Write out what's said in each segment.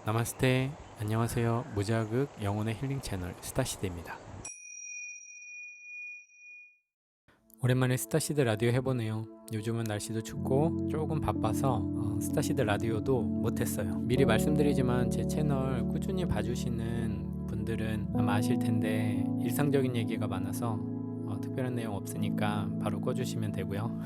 나마스테. 안녕하세요. 무자극 영혼의 힐링 채널 스타시드입니다. 오랜만에 스타시드 라디오 해보네요. 요즘은 날씨도 춥고 조금 바빠서 스타시드 라디오도 못했어요. 미리 말씀드리지만 제 채널 꾸준히 봐주시는 분들은 아마 아실 텐데 일상적인 얘기가 많아서 특별한 내용 없으니까 바로 꺼주시면 되고요.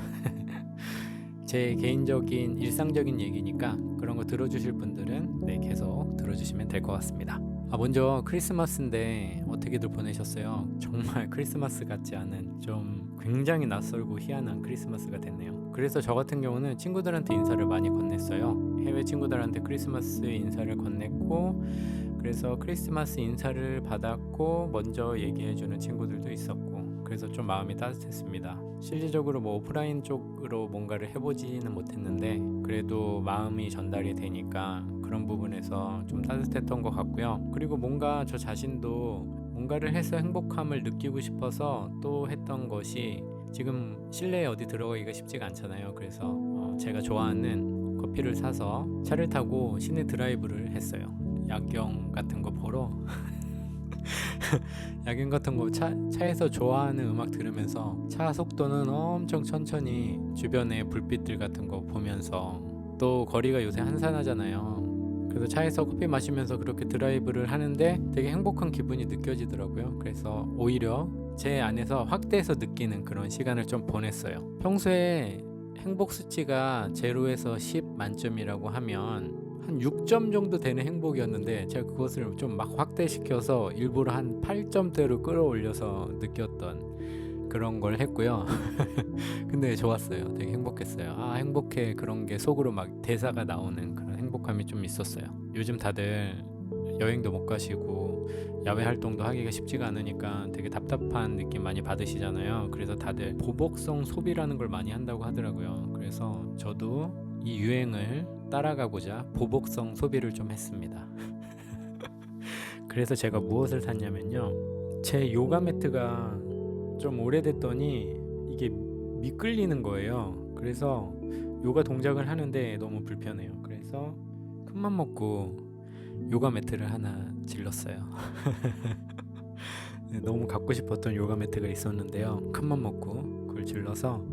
제 개인적인 일상적인 얘기니까 그런 거 들어주실 분들은 계속 들어주시면 될 것 같습니다. 먼저 크리스마스인데 어떻게들 보내셨어요? 정말 크리스마스 같지 않은 좀 굉장히 낯설고 희한한 크리스마스가 됐네요. 그래서 저 같은 경우는 친구들한테 인사를 많이 건넸어요. 해외 친구들한테 크리스마스 인사를 건넸고, 그래서 크리스마스 인사를 받았고 먼저 얘기해주는 친구들도 있었고, 그래서 좀 마음이 따뜻했습니다. 실질적으로 오프라인 쪽으로 뭔가를 해보지는 못했는데 그래도 마음이 전달이 되니까 그런 부분에서 좀 따뜻했던 것 같고요. 그리고 뭔가 저 자신도 뭔가를 해서 행복함을 느끼고 싶어서 또 했던 것이, 지금 실내에 어디 들어가기가 쉽지가 않잖아요. 그래서 제가 좋아하는 커피를 사서 차를 타고 시내 드라이브를 했어요. 야경 같은 거 보러 야경 같은 거 차에서 좋아하는 음악 들으면서 차 속도는 엄청 천천히 주변의 불빛들 같은 거 보면서, 또 거리가 요새 한산하잖아요. 그래서 차에서 커피 마시면서 그렇게 드라이브를 하는데 되게 행복한 기분이 느껴지더라고요. 그래서 오히려 제 안에서 확대해서 느끼는 그런 시간을 좀 보냈어요. 평소에 행복 수치가 0에서 10 만점이라고 하면 한 6점 정도 되는 행복이었는데, 제가 그것을 좀 막 확대시켜서 일부러 한 8점대로 끌어올려서 느꼈던 그런 걸 했고요. 근데 좋았어요. 되게 행복했어요. 행복해. 그런 게 속으로 막 대사가 나오는 그런 행복함이 좀 있었어요. 요즘 다들 여행도 못 가시고 야외 활동도 하기가 쉽지가 않으니까 되게 답답한 느낌 많이 받으시잖아요. 그래서 다들 보복성 소비라는 걸 많이 한다고 하더라고요. 그래서 저도 이 유행을 따라가고자 보복성 소비를 좀 했습니다. 그래서 제가 무엇을 샀냐면요, 제 요가 매트가 좀 오래됐더니 이게 미끌리는 거예요. 그래서 요가 동작을 하는데 너무 불편해요. 그래서 큰맘 먹고 요가 매트를 하나 질렀어요. 너무 갖고 싶었던 요가 매트가 있었는데요, 큰맘 먹고 그걸 질러서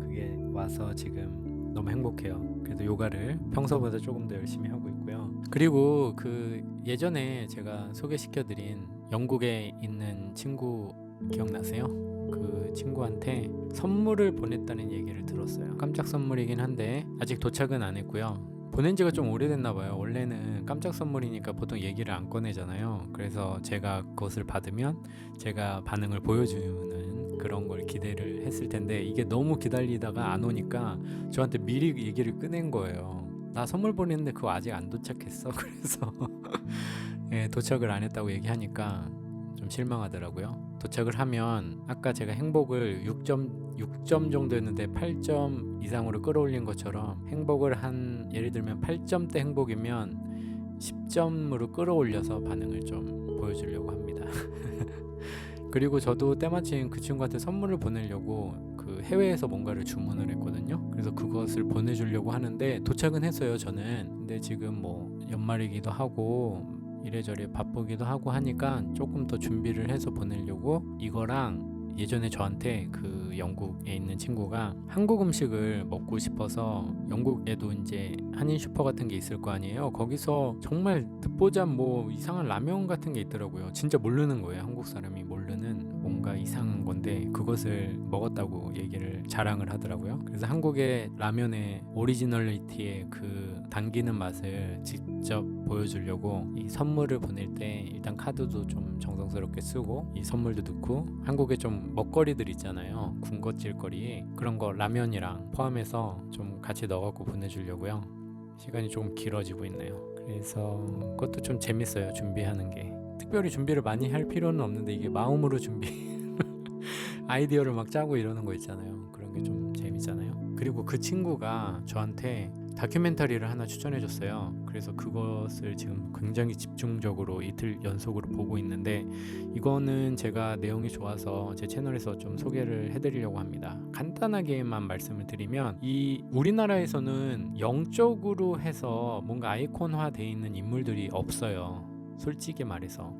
그게 와서 지금 너무 행복해요. 그래서 요가를 평소보다 조금 더 열심히 하고 있고요. 그리고 그 예전에 제가 소개시켜드린 영국에 있는 친구 기억나세요? 그 친구한테 선물을 보냈다는 얘기를 들었어요. 깜짝 선물이긴 한데 아직 도착은 안 했고요. 보낸 지가 좀 오래됐나 봐요. 원래는 깜짝 선물이니까 보통 얘기를 안 꺼내잖아요. 그래서 제가 그것을 받으면 제가 반응을 보여주는 그런 걸 기대를 했을 텐데, 이게 너무 기다리다가 안 오니까 저한테 미리 얘기를 꺼낸 거예요. 나 선물 보냈는데 그거 아직 안 도착했어. 그래서 도착을 안 했다고 얘기하니까 좀 실망하더라고요. 도착을 하면 아까 제가 행복을 6점 정도였는데 8점 이상으로 끌어올린 것처럼, 행복을 예를 들면 8점대 행복이면 10점으로 끌어올려서 반응을 좀 보여주려고 합니다. 그리고 저도 때마침 그 친구한테 선물을 보내려고 그 해외에서 뭔가를 주문을 했거든요. 그래서 그것을 보내주려고 하는데 도착은 했어요, 저는. 근데 지금 연말이기도 하고 이래저래 바쁘기도 하고 하니까 조금 더 준비를 해서 보내려고, 이거랑 예전에 저한테 그 영국에 있는 친구가 한국 음식을 먹고 싶어서, 영국에도 이제 한인 슈퍼 같은 게 있을 거 아니에요. 거기서 정말 듣보잡 이상한 라면 같은 게 있더라고요. 진짜 모르는 거예요. 한국 사람이 모르는 뭔가 이상한 건데 그것을 먹었다고 얘기를 자랑을 하더라고요. 그래서 한국의 라면의 오리지널리티의 그 당기는 맛을 직접 보여주려고 이 선물을 보낼 때 일단 카드도 좀 정성스럽게 쓰고 이 선물도 넣고, 한국에 좀 먹거리들 있잖아요, 군것질거리, 그런 거 라면이랑 포함해서 좀 같이 넣어갖고 보내주려고요. 시간이 조금 길어지고 있네요. 그래서 그것도 좀 재밌어요, 준비하는 게. 특별히 준비를 많이 할 필요는 없는데 이게 마음으로 준비 아이디어를 막 짜고 이러는 거 있잖아요. 그런 게 좀 재밌잖아요. 그리고 그 친구가 저한테 다큐멘터리를 하나 추천해줬어요. 그래서 그것을 지금 굉장히 집중적으로 이틀 연속으로 보고 있는데, 이거는 제가 내용이 좋아서 제 채널에서 좀 소개를 해드리려고 합니다. 간단하게만 말씀을 드리면, 이 우리나라에서는 영적으로 해서 뭔가 아이콘화 돼 있는 인물들이 없어요. 솔직히 말해서.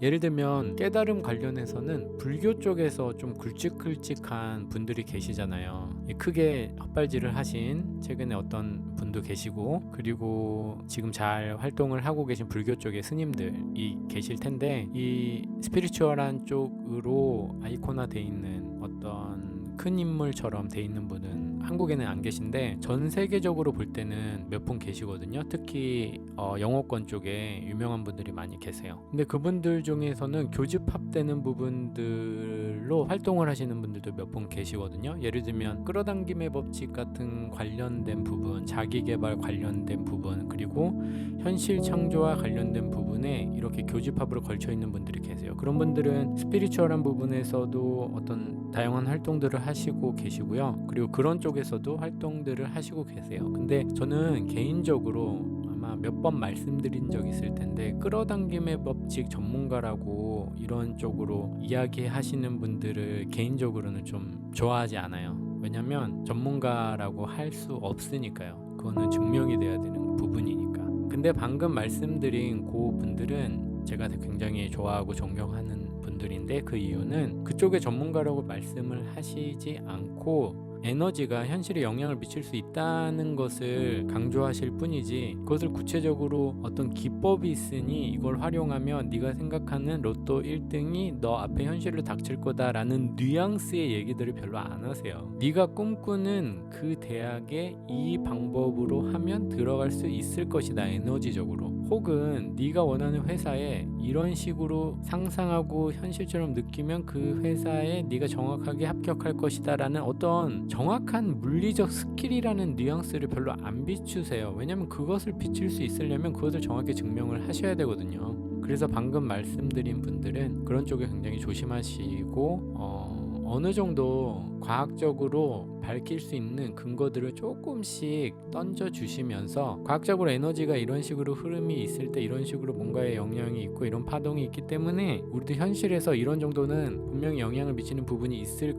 예를 들면 깨달음 관련해서는 불교 쪽에서 좀 굵직굵직한 분들이 계시잖아요. 크게 헛발질을 하신 최근에 어떤 분도 계시고, 그리고 지금 잘 활동을 하고 계신 불교 쪽의 스님들이 계실 텐데, 이 스피리추얼한 쪽으로 아이콘화 돼 있는 어떤 큰 인물처럼 돼 있는 분은 한국에는 안 계신데, 전 세계적으로 볼 때는 몇 분 계시거든요. 특히 영어권 쪽에 유명한 분들이 많이 계세요. 근데 그분들 중에서는 교집합되는 부분들로 활동을 하시는 분들도 몇 분 계시거든요. 예를 들면 끌어당김의 법칙 같은 관련된 부분, 자기계발 관련된 부분, 그리고 현실 창조와 관련된 부분에 이렇게 교집합으로 걸쳐 있는 분들이 계세요. 그런 분들은 스피리추얼한 부분에서도 어떤 다양한 활동들을 하시고 계시고요. 그리고 그런 쪽에서도 활동들을 하시고 계세요. 근데 저는 개인적으로 아마 몇 번 말씀드린 적 있을 텐데, 끌어당김의 법칙 전문가라고 이런 쪽으로 이야기하시는 분들을 개인적으로는 좀 좋아하지 않아요. 왜냐면 전문가라고 할 수 없으니까요. 그거는 증명이 돼야 되는 부분이니까. 근데 방금 말씀드린 그 분들은 제가 굉장히 좋아하고 존경하는 분들인데, 그 이유는 그쪽의 전문가라고 말씀을 하시지 않고 에너지가 현실에 영향을 미칠 수 있다는 것을 강조하실 뿐이지, 그것을 구체적으로 어떤 기법이 있으니 이걸 활용하면 네가 생각하는 로또 1등이 너 앞에 현실로 닥칠 거다라는 뉘앙스의 얘기들을 별로 안 하세요. 네가 꿈꾸는 그 대학에 이 방법으로 하면 들어갈 수 있을 것이다, 에너지적으로. 혹은 네가 원하는 회사에 이런 식으로 상상하고 현실처럼 느끼면 그 회사에 네가 정확하게 합격할 것이다 라는 어떤 정확한 물리적 스킬이라는 뉘앙스를 별로 안 비추세요. 왜냐면 그것을 비칠 수 있으려면 그것을 정확히 증명을 하셔야 되거든요. 그래서 방금 말씀드린 분들은 그런 쪽에 굉장히 조심하시고, 어느 정도 과학적으로 밝힐 수 있는 근거들을 조금씩 던져주시면서, 과학적으로 에너지가 이런 식으로 흐름이 있을 때 이런 식으로 뭔가에 영향이 있고 이런 파동이 있기 때문에 우리도 현실에서 이런 정도는 분명히 영향을 미치는 부분이 있을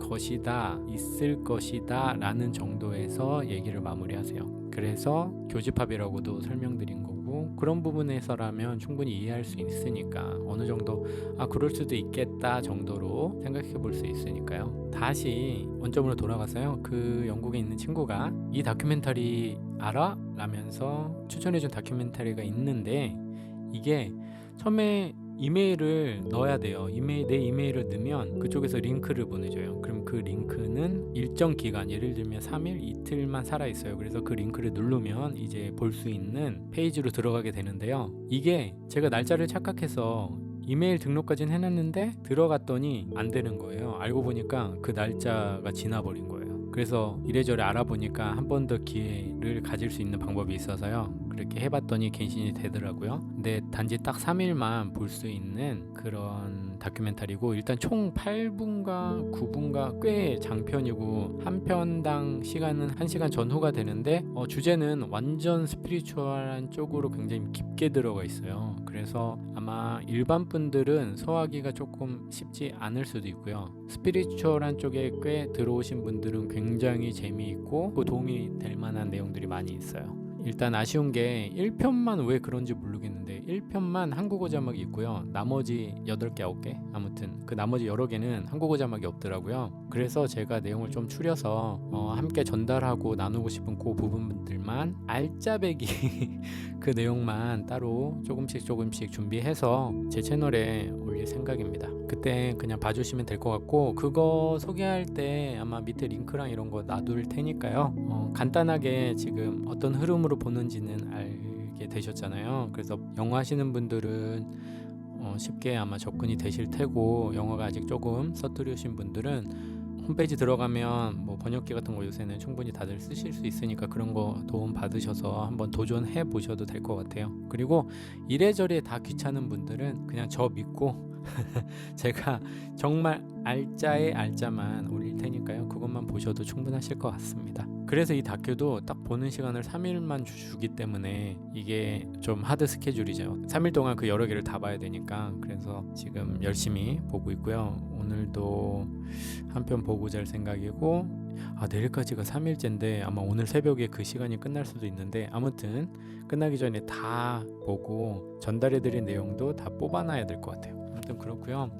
것이다 라는 정도에서 얘기를 마무리하세요. 그래서 교집합이라고도 설명드린 거고, 그런 부분에서라면 충분히 이해할 수 있으니까, 어느 정도 그럴 수도 있겠다 정도로 생각해 볼 수 있으니까요. 다시 원점으로 돌아가서요, 그 영국에 있는 친구가 이 다큐멘터리 알아? 라면서 추천해준 다큐멘터리가 있는데, 이게 처음에 이메일을 넣어야 돼요. 내 이메일을 넣으면 그쪽에서 링크를 보내줘요. 그럼 그 링크는 일정 기간, 예를 들면 3일, 이틀만 살아있어요. 그래서 그 링크를 누르면 이제 볼 수 있는 페이지로 들어가게 되는데요. 이게 제가 날짜를 착각해서 이메일 등록까지는 해놨는데 들어갔더니 안 되는 거예요. 알고 보니까 그 날짜가 지나버린 거예요. 그래서 이래저래 알아보니까 한 번 더 기회를 가질 수 있는 방법이 있어서요, 그렇게 해봤더니 갱신이 되더라고요. 근데 단지 딱 3일만 볼 수 있는 그런 다큐멘터리고, 일단 총 8분과 9분과 꽤 장편이고, 한 편당 시간은 1시간 전후가 되는데, 주제는 완전 스피리추얼한 쪽으로 굉장히 깊게 들어가 있어요. 그래서 아마 일반 분들은 소화하기가 조금 쉽지 않을 수도 있고요, 스피리추얼한 쪽에 꽤 들어오신 분들은 굉장히 재미있고 도움이 될 만한 내용들이 많이 있어요. 일단 아쉬운 게 1편만 왜 그런지 모르겠는데 1편만 한국어 자막이 있고요, 나머지 8개 9개 아무튼 그 나머지 여러 개는 한국어 자막이 없더라고요. 그래서 제가 내용을 좀 추려서 함께 전달하고 나누고 싶은 그 부분들만 알짜배기 그 내용만 따로 조금씩 준비해서 제 채널에 올릴 생각입니다. 그때 그냥 봐주시면 될 것 같고, 그거 소개할 때 아마 밑에 링크랑 이런 거 놔둘 테니까요. 간단하게 지금 어떤 흐름으로 보는지는 알게 되셨잖아요. 그래서 영어 하시는 분들은 쉽게 아마 접근이 되실 테고, 영어가 아직 조금 서투르신 분들은 홈페이지 들어가면 뭐 번역기 같은 거 요새는 충분히 다들 쓰실 수 있으니까 그런 거 도움 받으셔서 한번 도전해 보셔도 될 것 같아요. 그리고 이래저래 다 귀찮은 분들은 그냥 저 믿고 제가 정말 알짜의 알짜만 올릴 테니까요. 그것만 보셔도 충분하실 것 같습니다. 그래서 이 다큐도 딱 보는 시간을 3일만 주기 때문에 이게 좀 하드 스케줄이죠. 3일 동안 그 여러 개를 다 봐야 되니까. 그래서 지금 열심히 보고 있고요. 오늘도 한 편 보고 잘 생각이고, 내일까지가 3일째인데 아마 오늘 새벽에 그 시간이 끝날 수도 있는데, 아무튼 끝나기 전에 다 보고 전달해드린 내용도 다 뽑아놔야 될 것 같아요. 아무튼 그렇고요.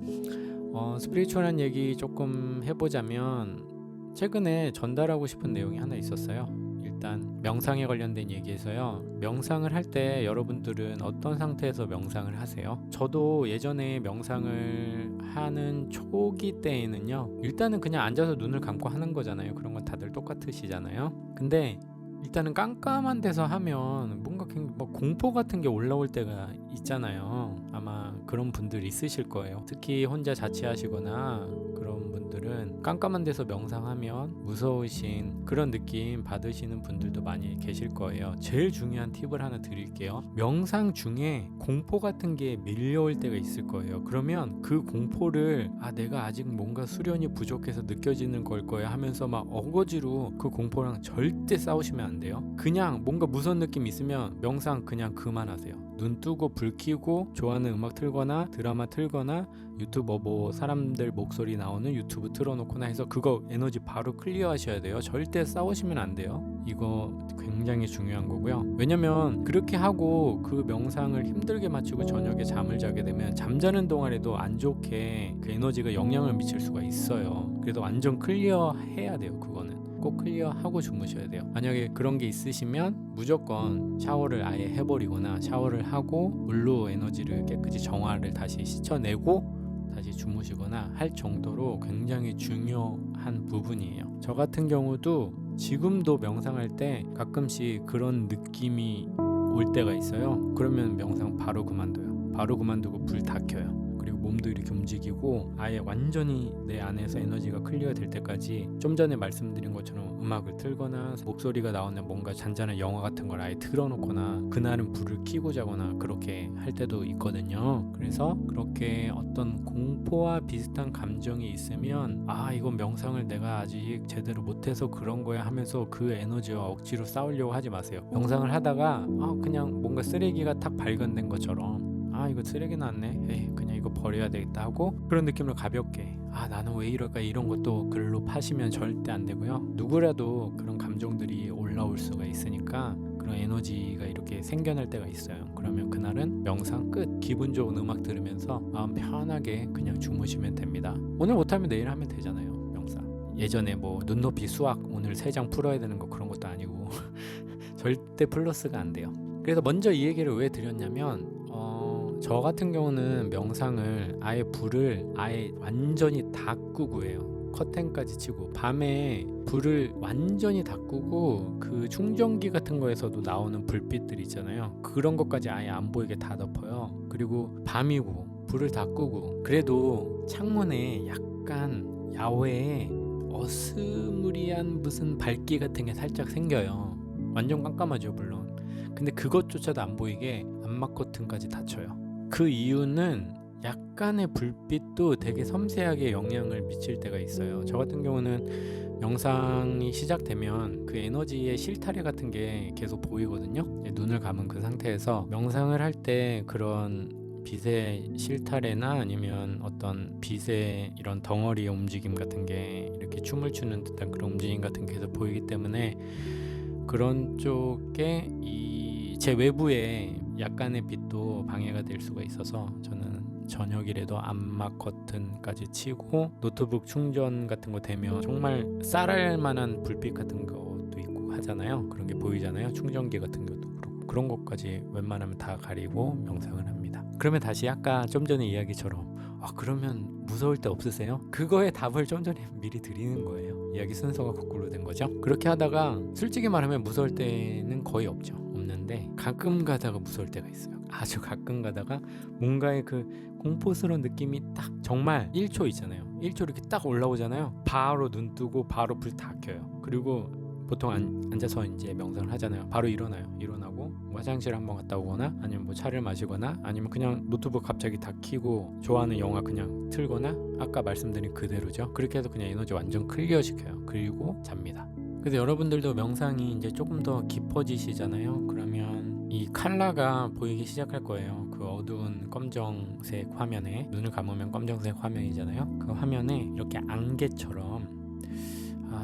스피리추얼한 얘기 조금 해보자면, 최근에 전달하고 싶은 내용이 하나 있었어요. 일단 명상에 관련된 얘기에서요. 명상을 할 때 여러분들은 어떤 상태에서 명상을 하세요? 저도 예전에 명상을 하는 초기 때에는요, 일단은 그냥 앉아서 눈을 감고 하는 거잖아요. 그런 건 다들 똑같으시잖아요. 근데 일단은 깜깜한 데서 하면 뭔가 뭐 공포 같은 게 올라올 때가 있잖아요. 아마 그런 분들 있으실 거예요. 특히 혼자 자취하시거나 그런 분들은 깜깜한 데서 명상하면 무서우신 그런 느낌 받으시는 분들도 많이 계실 거예요. 제일 중요한 팁을 하나 드릴게요. 명상 중에 공포 같은 게 밀려올 때가 있을 거예요. 그러면 그 공포를 내가 아직 뭔가 수련이 부족해서 느껴지는 걸 거야 하면서 막 어거지로 그 공포랑 절대 싸우시면 안 돼요. 그냥 뭔가 무서운 느낌 있으면 명상 그냥 그만하세요. 눈 뜨고 불 켜고 좋아하는 음악 틀거나 드라마 틀거나 유튜브 뭐 사람들 목소리 나오는 유튜브 틀어놓거나 해서 그거 에너지 바로 클리어 하셔야 돼요. 절대 싸우시면 안 돼요. 이거 굉장히 중요한 거고요. 왜냐면 그렇게 하고 그 명상을 힘들게 마치고 저녁에 잠을 자게 되면 잠자는 동안에도 안 좋게 그 에너지가 영향을 미칠 수가 있어요. 그래서 완전 클리어 해야 돼요. 그거는 꼭 클리어하고 주무셔야 돼요. 만약에 그런 게 있으시면 무조건 샤워를 아예 해버리거나 샤워를 하고 물로 에너지를 깨끗이 정화를 다시 씻어내고 다시 주무시거나 할 정도로 굉장히 중요한 부분이에요. 저 같은 경우도 지금도 명상할 때 가끔씩 그런 느낌이 올 때가 있어요. 그러면 명상 바로 그만둬요. 바로 그만두고 불 다 켜요. 그리고 몸도 이렇게 움직이고 아예 완전히 내 안에서 에너지가 클리어 될 때까지 좀 전에 말씀드린 것처럼 음악을 틀거나 목소리가 나오는 뭔가 잔잔한 영화 같은 걸 아예 틀어놓거나 그날은 불을 켜고 자거나 그렇게 할 때도 있거든요. 그래서 그렇게 어떤 공포와 비슷한 감정이 있으면 이건 명상을 내가 아직 제대로 못해서 그런 거야 하면서 그 에너지와 억지로 싸우려고 하지 마세요. 명상을 하다가 그냥 뭔가 쓰레기가 탁 발견된 것처럼 이거 쓰레기 났네. 에이, 그냥 이거 버려야 되겠다 하고 그런 느낌으로 가볍게 나는 왜 이럴까 이런 것도 글로 파시면 절대 안 되고요. 누구라도 그런 감정들이 올라올 수가 있으니까 그런 에너지가 이렇게 생겨날 때가 있어요. 그러면 그날은 명상 끝. 기분 좋은 음악 들으면서 마음 편하게 그냥 주무시면 됩니다. 오늘 못하면 내일 하면 되잖아요. 명상. 예전에 뭐 눈높이 수학 오늘 3장 풀어야 되는 거 그런 것도 아니고 절대 플러스가 안 돼요. 그래서 먼저 이 얘기를 왜 드렸냐면 저 같은 경우는 명상을 아예 불을 아예 완전히 다 끄고 해요. 커튼까지 치고 밤에 불을 완전히 다 끄고 그 충전기 같은 거에서도 나오는 불빛들 있잖아요. 그런 것까지 아예 안 보이게 다 덮어요. 그리고 밤이고 불을 다 끄고 그래도 창문에 약간 야외에 어스무리한 무슨 밝기 같은 게 살짝 생겨요. 완전 깜깜하죠 물론. 근데 그것조차도 안 보이게 암막 커튼까지 닫혀요. 그 이유는 약간의 불빛도 되게 섬세하게 영향을 미칠 때가 있어요. 저 같은 경우는 명상이 시작되면 그 에너지의 실타래 같은 게 계속 보이거든요. 눈을 감은 그 상태에서 명상을 할 때 그런 빛의 실타래나 아니면 어떤 빛의 이런 덩어리의 움직임 같은 게 이렇게 춤을 추는 듯한 그런 움직임 같은 게 계속 보이기 때문에 그런 쪽에 제 외부에 약간의 빛도 방해가 될 수가 있어서 저는 저녁이라도 암막 커튼까지 치고 노트북 충전 같은 거 되면 정말 쌀알 만한 불빛 같은 것도 있고 하잖아요. 그런 게 보이잖아요. 충전기 같은 것도 그렇고 그런 것까지 웬만하면 다 가리고 명상을 합니다. 그러면 다시 아까 좀 전에 이야기처럼 그러면 무서울 때 없으세요? 그거의 답을 좀 전에 미리 드리는 거예요. 이야기 순서가 거꾸로 된 거죠. 그렇게 하다가 솔직히 말하면 무서울 때는 거의 없는데 가끔 가다가 무서울 때가 있어요. 아주 가끔 가다가 뭔가의 그 공포스러운 느낌이 딱 정말 1초 있잖아요. 1초 이렇게 딱 올라오잖아요. 바로 눈 뜨고 바로 불 다 켜요. 그리고 보통 앉아서 이제 명상을 하잖아요. 바로 일어나요. 일어나고 뭐 화장실 한번 갔다 오거나 아니면 뭐 차를 마시거나 아니면 그냥 노트북 갑자기 다 켜고 좋아하는 영화 그냥 틀거나 아까 말씀드린 그대로죠. 그렇게 해서 그냥 에너지 완전 클리어 시켜요. 그리고 잡니다. 그래서 여러분들도 명상이 이제 조금 더 깊어지시잖아요. 그러면 이 컬러가 보이기 시작할 거예요. 그 어두운 검정색 화면에, 눈을 감으면 검정색 화면이잖아요. 그 화면에 이렇게 안개처럼,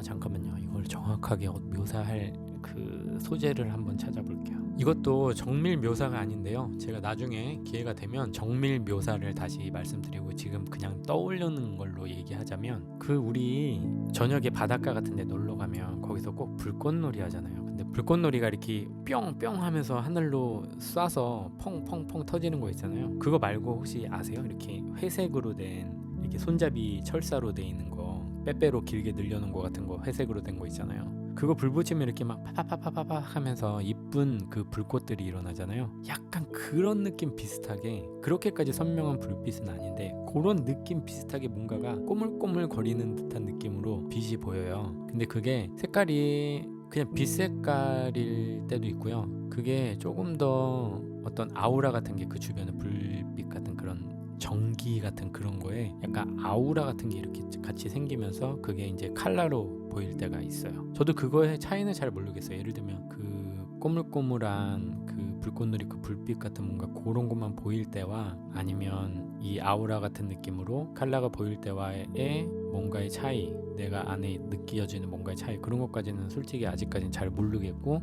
잠깐만요, 이걸 정확하게 묘사할 그 소재를 한번 찾아볼게요. 이것도 정밀 묘사가 아닌데요, 제가 나중에 기회가 되면 정밀 묘사를 다시 말씀드리고, 지금 그냥 떠올리는 걸로 얘기하자면, 그 우리 저녁에 바닷가 같은 데 놀러 가면 거기서 꼭 불꽃놀이 하잖아요. 근데 불꽃놀이가 이렇게 뿅뿅 하면서 하늘로 쏴서 펑펑펑 터지는 거 있잖아요. 그거 말고 혹시 아세요? 이렇게 회색으로 된, 이렇게 손잡이 철사로 돼 있는 거, 빼빼로 길게 늘려놓은 거 같은 거, 회색으로 된 거 있잖아요. 그거 불 붙이면 이렇게 막 파파파파파 하면서 이쁜 그 불꽃들이 일어나잖아요. 약간 그런 느낌 비슷하게, 그렇게까지 선명한 불빛은 아닌데 그런 느낌 비슷하게 뭔가가 꼬물꼬물 거리는 듯한 느낌으로 빛이 보여요. 근데 그게 색깔이 그냥 빛 색깔일 때도 있고요. 그게 조금 더 어떤 아우라 같은 게, 그 주변에 불빛 같은 그런 전기 같은 그런 거에 약간 아우라 같은 게 이렇게 같이 생기면서 그게 이제 컬러로 보일 때가 있어요. 저도 그거의 차이는 잘 모르겠어요. 예를 들면 그 꼬물꼬물한 그 불꽃놀이 그 불빛 같은 뭔가 그런 것만 보일 때와, 아니면 이 아우라 같은 느낌으로 컬러가 보일 때와의 뭔가의 차이, 내가 안에 느껴지는 뭔가의 차이, 그런 것까지는 솔직히 아직까지는 잘 모르겠고,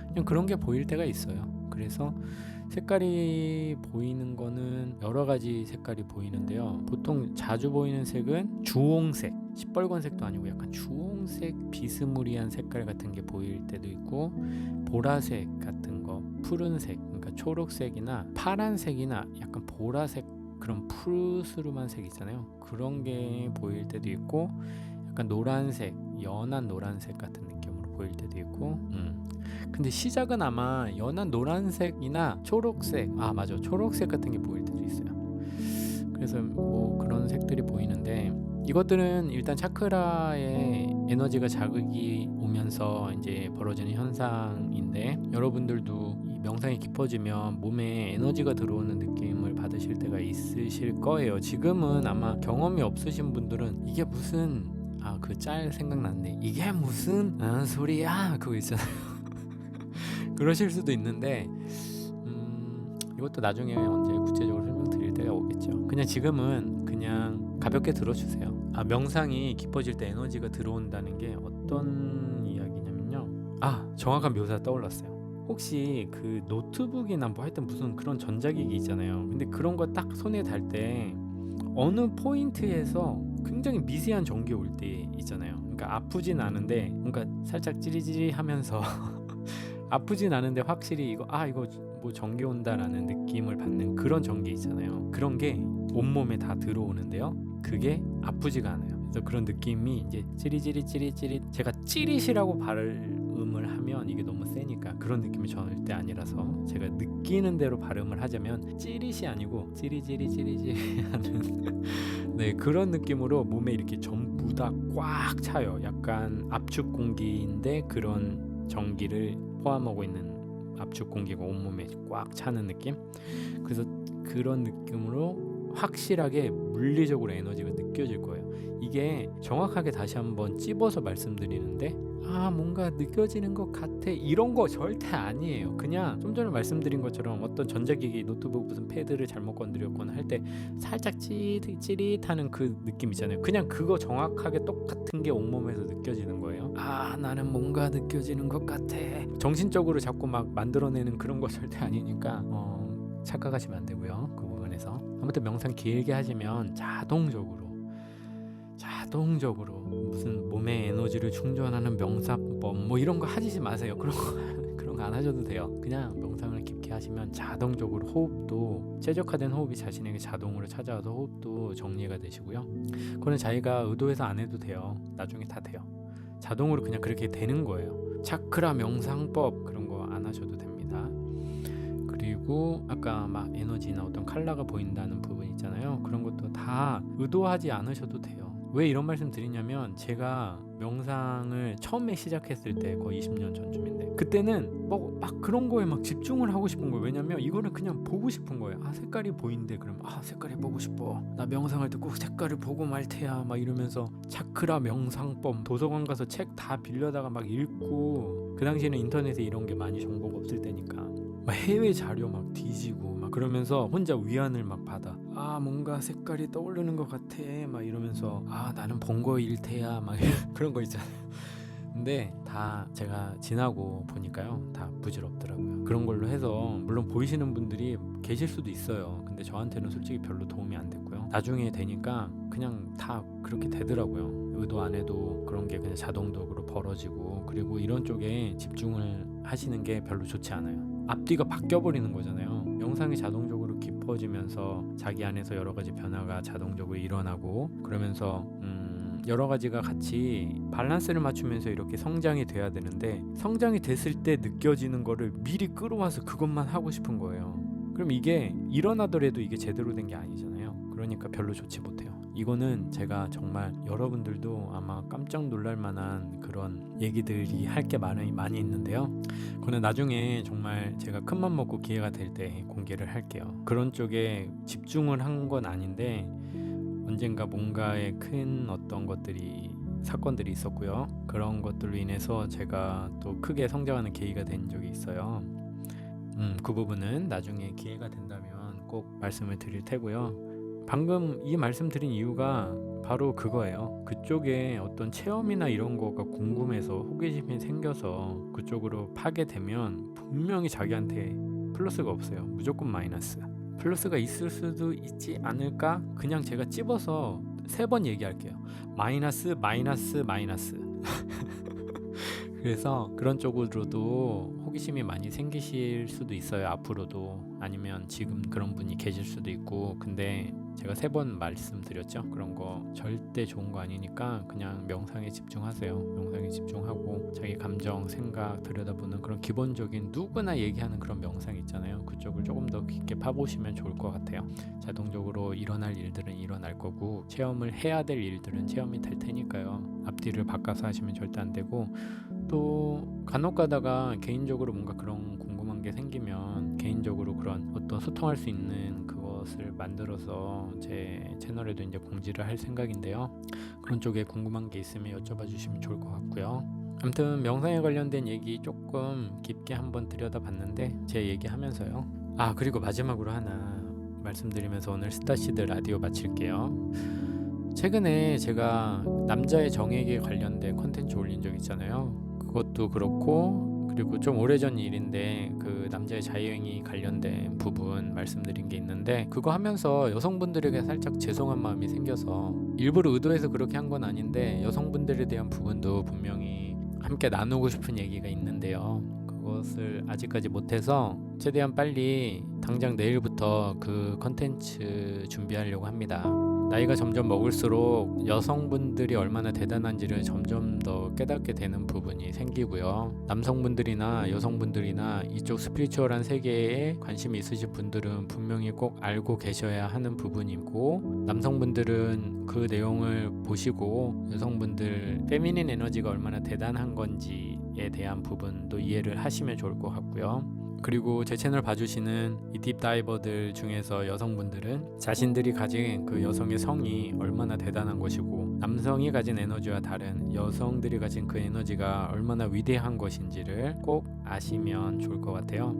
그냥 그런 게 보일 때가 있어요. 그래서 색깔이 보이는 거는 여러 가지 색깔이 보이는데요. 보통 자주 보이는 색은 주홍색, 시뻘건색도 아니고 약간 주홍색 비스무리한 색깔 같은 게 보일 때도 있고, 보라색 같은 거, 푸른색, 그러니까 초록색이나 파란색이나 약간 보라색, 그런 푸르스름한 색 있잖아요. 그런 게 보일 때도 있고, 약간 노란색, 연한 노란색 같은 느낌으로 보일 때도 있고, 근데 시작은 아마 연한 노란색이나 초록색, 맞아, 초록색 같은 게 보일 때도 있어요. 그래서 뭐 그런 색들이 보이는데, 이것들은 일단 차크라의 에너지가 자극이 오면서 이제 벌어지는 현상인데, 여러분들도 이 명상이 깊어지면 몸에 에너지가 들어오는 느낌을 받으실 때가 있으실 거예요. 지금은 아마 경험이 없으신 분들은 이게 무슨, 그 짤 생각났네, 이게 무슨 소리야, 그거 있잖아요. 그러실 수도 있는데, 이것도 나중에 언제 구체적으로 설명드릴 때가 오겠죠. 그냥 지금은 그냥 가볍게 들어주세요. 명상이 깊어질 때 에너지가 들어온다는 게 어떤 이야기냐면요, 정확한 묘사 떠올랐어요. 혹시 그 노트북이나 뭐 하여튼 무슨 그런 전자기기 있잖아요. 근데 그런 거 딱 손에 달 때 어느 포인트에서 굉장히 미세한 전기 올 때 있잖아요. 그러니까 아프진 않은데 뭔가 살짝 찌리찌리 하면서 아프진 않은데 확실히 이거 뭐 전기 온다라는 느낌을 받는 그런 전기 있잖아요. 그런 게 온몸에 다 들어오는데요, 그게 아프지가 않아요. 그래서 그런 느낌이 이제 찌릿찌릿, 제가 찌릿이라고 발음을 하면 이게 너무 세니까 그런 느낌이 절대 아니라서 제가 느끼는 대로 발음을 하자면 찌릿이 아니고 찌릿찌릿 하는 네, 그런 느낌으로 몸에 이렇게 전부 다 꽉 차요. 약간 압축 공기인데 그런 전기를 포함하고 있는 압축 공기가 온몸에 꽉 차는 느낌? 그래서 그런 느낌으로 확실하게 물리적으로 에너지가 느껴질 거예요. 이게 정확하게 다시 한번 찝어서 말씀드리는데, 뭔가 느껴지는 것 같아, 이런 거 절대 아니에요. 그냥 좀 전에 말씀드린 것처럼 어떤 전자기기, 노트북 무슨 패드를 잘못 건드렸거나 할 때 살짝 찌릿하는 그 느낌 있잖아요. 그냥 그거 정확하게 똑같은 게 온몸에서 느껴지는 거예요. 나는 뭔가 느껴지는 것 같아, 정신적으로 자꾸 막 만들어내는 그런 거 절대 아니니까 착각하시면 안 되고요. 그 부분에서 아무튼 명상 길게 하시면 자동적으로 무슨 몸의 에너지를 충전하는 명상법 뭐 이런 거 하지 마세요. 그런 거 안 하셔도 돼요. 그냥 명상을 깊게 하시면 자동적으로 호흡도, 최적화된 호흡이 자신에게 자동으로 찾아와서 호흡도 정리가 되시고요. 그거는 자기가 의도해서 안 해도 돼요. 나중에 다 돼요. 자동으로 그냥 그렇게 되는 거예요. 차크라 명상법 그런 거 안 하셔도 됩니다. 그리고 아까 막 에너지나 어떤 컬러가 보인다는 부분 있잖아요. 그런 것도 다 의도하지 않으셔도 돼요. 왜 이런 말씀 드리냐면 제가 명상을 처음에 시작했을 때 거의 20년 전쯤인데 그때는 막 그런 거에 막 집중을 하고 싶은 거예요. 왜냐면 이거는 그냥 보고 싶은 거예요. 색깔이 보인대. 그럼 색깔이 보고 싶어. 나 명상할 때 꼭 색깔을 보고 말 테야. 막 이러면서 차크라 명상법 도서관 가서 책 다 빌려다가 막 읽고, 그 당시에는 인터넷에 이런 게 많이 정보가 없을 때니까 막 해외 자료 막 뒤지고 막 그러면서 혼자 위안을 막 받아. 뭔가 색깔이 떠오르는 것 같아 막 이러면서 나는 본 거 일테야 막 그런 거 있잖아요. 근데 다 제가 지나고 보니까요, 다 부질없더라고요. 그런 걸로 해서 물론 보이시는 분들이 계실 수도 있어요. 근데 저한테는 솔직히 별로 도움이 안 됐고요. 나중에 되니까 그냥 다 그렇게 되더라고요. 의도 안 해도 그런 게 그냥 자동적으로 벌어지고, 그리고 이런 쪽에 집중을 하시는 게 별로 좋지 않아요. 앞뒤가 바뀌어버리는 거잖아요. 명상이 자동적으로 깊어지면서 자기 안에서 여러 가지 변화가 자동적으로 일어나고, 그러면서 여러 가지가 같이 밸런스를 맞추면서 이렇게 성장이 돼야 되는데, 성장이 됐을 때 느껴지는 거를 미리 끌어와서 그것만 하고 싶은 거예요. 그럼 이게 일어나더라도 이게 제대로 된 게 아니잖아요. 그러니까 별로 좋지 못해요. 이거는 제가 정말 여러분들도 아마 깜짝 놀랄 만한 그런 얘기들이 할 게 많이 있는데요. 그거는 나중에 정말 제가 큰맘 먹고 기회가 될 때 공개를 할게요. 그런 쪽에 집중을 한 건 아닌데 언젠가 뭔가의 큰 어떤 사건들이 있었고요. 그런 것들로 인해서 제가 또 크게 성장하는 계기가 된 적이 있어요. 그 부분은 나중에 기회가 된다면 꼭 말씀을 드릴 테고요. 방금 이 말씀 드린 이유가 바로 그거예요. 그쪽에 어떤 체험이나 이런 거가 궁금해서 호기심이 생겨서 그쪽으로 파게 되면 분명히 자기한테 플러스가 없어요. 무조건 마이너스. 플러스가 있을 수도 있지 않을까? 그냥 제가 찝어서 3번 얘기할게요. 마이너스, 마이너스, 마이너스. 그래서 그런 쪽으로도 호기심이 많이 생기실 수도 있어요. 앞으로도. 아니면 지금 그런 분이 계실 수도 있고. 근데 제가 3번 말씀드렸죠. 그런 거 절대 좋은 거 아니니까 그냥 명상에 집중하세요. 명상에 집중하고 자기 감정, 생각 들여다보는 그런 기본적인 누구나 얘기하는 그런 명상 있잖아요. 그쪽을 조금 더 깊게 파보시면 좋을 것 같아요. 자동적으로 일어날 일들은 일어날 거고, 체험을 해야 될 일들은 체험이 될 테니까요. 앞뒤를 바꿔서 하시면 절대 안 되고, 또 간혹 가다가 개인적으로 뭔가 그런 궁금한 게 생기면 개인적으로 그런 어떤 소통할 수 있는 그것을 만들어서 제 채널에도 이제 공지를 할 생각인데요. 그런 쪽에 궁금한 게 있으면 여쭤봐 주시면 좋을 것 같고요. 아무튼 명상에 관련된 얘기 조금 깊게 한번 들여다봤는데, 제 얘기하면서요. 그리고 마지막으로 하나 말씀드리면서 오늘 스타시드 라디오 마칠게요. 최근에 제가 남자의 정액에 관련된 콘텐츠 올린 적 있잖아요. 그것도 그렇고, 그리고 좀 오래전 일인데 그 남자의 자유행위 관련된 부분 말씀드린 게 있는데, 그거 하면서 여성분들에게 살짝 죄송한 마음이 생겨서 일부러 의도해서 그렇게 한 건 아닌데 여성분들에 대한 부분도 분명히 함께 나누고 싶은 얘기가 있는데요. 그것을 아직까지 못해서 최대한 빨리 당장 내일부터 그 컨텐츠 준비하려고 합니다. 나이가 점점 먹을수록 여성분들이 얼마나 대단한지를 점점 더 깨닫게 되는 부분이 생기고요. 남성분들이나 여성분들이나 이쪽 스피리추얼한 세계에 관심이 있으신 분들은 분명히 꼭 알고 계셔야 하는 부분이고, 남성분들은 그 내용을 보시고 여성분들 페미닌 에너지가 얼마나 대단한 건지에 대한 부분도 이해를 하시면 좋을 것 같고요. 그리고 제 채널 봐주시는 이 딥다이버들 중에서 여성분들은 자신들이 가진 그 여성의 성이 얼마나 대단한 것이고, 남성이 가진 에너지와 다른 여성들이 가진 그 에너지가 얼마나 위대한 것인지를 꼭 아시면 좋을 것 같아요.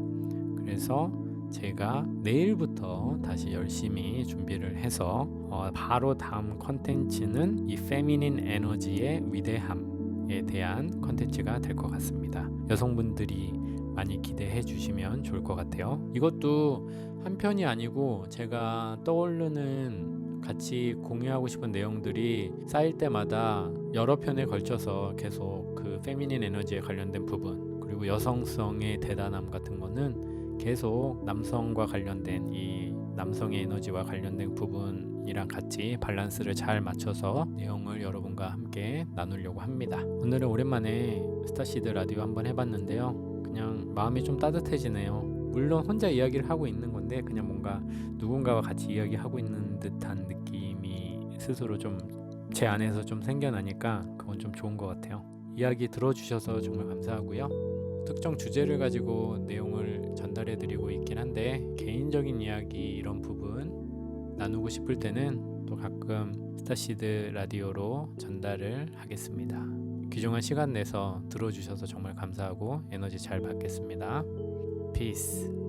그래서 제가 내일부터 다시 열심히 준비를 해서 바로 다음 컨텐츠는 이 페미닌 에너지의 위대함에 대한 컨텐츠가 될 것 같습니다. 여성분들이 많이 기대해 주시면 좋을 것 같아요. 이것도 한 편이 아니고 제가 떠오르는 같이 공유하고 싶은 내용들이 쌓일 때마다 여러 편에 걸쳐서 계속 그 페미닌 에너지에 관련된 부분, 그리고 여성성의 대단함 같은 거는 계속 남성과 관련된 이 남성의 에너지와 관련된 부분이랑 같이 밸런스를 잘 맞춰서 내용을 여러분과 함께 나누려고 합니다. 오늘은 오랜만에 스타시드 라디오 한번 해봤는데요. 그냥 마음이 좀 따뜻해지네요. 물론 혼자 이야기를 하고 있는 건데 그냥 뭔가 누군가와 같이 이야기하고 있는 듯한 느낌이 스스로 좀 제 안에서 좀 생겨나니까 그건 좀 좋은 것 같아요. 이야기 들어주셔서 정말 감사하고요. 특정 주제를 가지고 내용을 전달해 드리고 있긴 한데 개인적인 이야기 이런 부분 나누고 싶을 때는 또 가끔 스타시드 라디오로 전달을 하겠습니다. 귀중한 시간 내서 들어주셔서 정말 감사하고 에너지 잘 받겠습니다. 피스.